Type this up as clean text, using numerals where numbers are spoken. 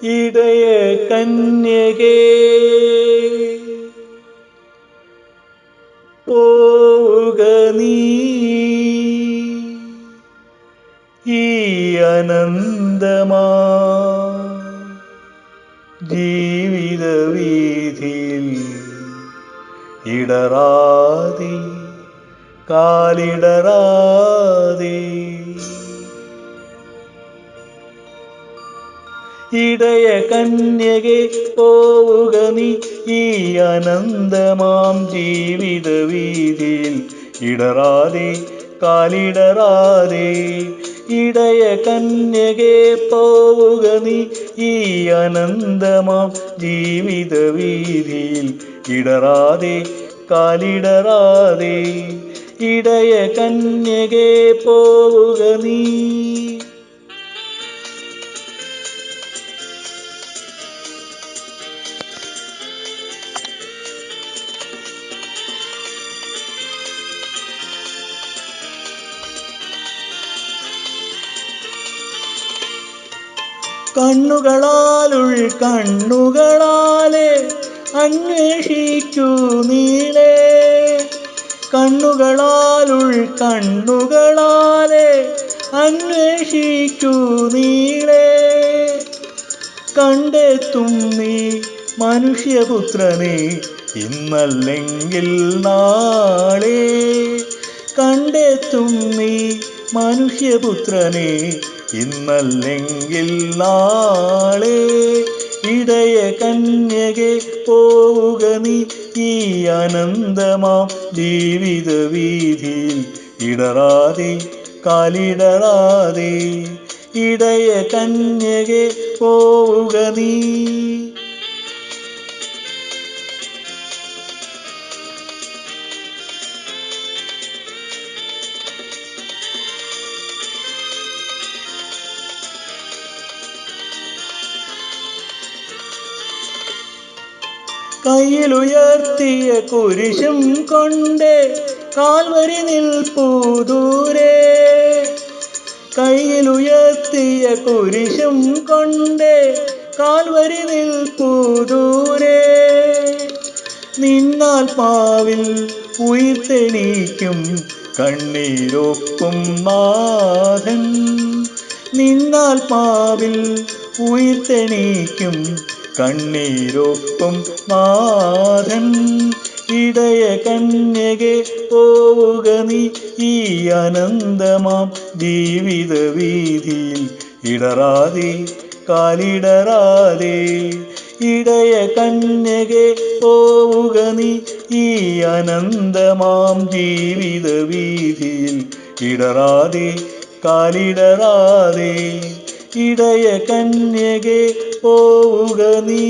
ഇടയ കന്യകേ പോവുക നീ ഈ അനന്തമാ ജീവിത വീഥിയിൽ ഇടറാതെ കാലിടറാതെ ഇടയ കന്യകെ പോവുക നീ ഈ അനന്തമാം ജീവിത വീഥിയിൽ ഇടറാതെ കാലിടറാതെ ഇടയ കന്യകെ പോവുക നീ ഈ അനന്തമാം ജീവിത വീഥിയിൽ ഇടറാതെ കാലിടറാതെ ഇടയ കന്യകെ പോവുക നീ. കണ്ണുകളാലുൾ കണ്ണുകളാലെ അന്വേഷിക്കൂ നീളേ കണ്ണുകളാലുൾ കണ്ണുകളാലെ അന്വേഷിക്കൂ നീളേ കണ്ടെത്തും നീ മനുഷ്യപുത്രനെ ഇന്നല്ലെങ്കിൽ നാളെ കണ്ടെത്തും നീ മനുഷ്യപുത്രനെ ഇന്നല്ലെങ്കിൽ നാളെ ഇടയ കന്യകെ പോവുക നീ ഈ അനന്തമാം ജീവിത വീഥിയിൽ ഇടറാതെ കാലിടറാതെ ഇടയ കന്യകെ പോവുക നീ. കയ്യിലുയർത്തിയ കുരിശും കൊണ്ട് കാൽവരി നിൽപ്പൂ ദൂരെ കയ്യിലുയർത്തിയ കുരിശും കൊണ്ട് കാൽവരി നിൽപ്പൂ ദൂരെ നിന്നാത്മാവിൽ ഉയിർത്തെണീക്കും കണ്ണീരൊപ്പും നാഥൻ നിന്നാത്മാവിൽ ഉയിർത്തെണീക്കും കണ്ണീരൊപ്പും നാഥൻ ഇടയ കന്യകെ പോവുക നീ ഈ അനന്തമാം ജീവിത വീഥിയിൽ ഇടറാതെ കാലിടറാതെ ഇടയ കന്യകെ പോവുക നീ ഈ അനന്തമാം ജീവിത വീഥിയിൽ ഇടറാതെ കാലിടറാതെ ഇടയ കന്യകെ പോവുക നീ.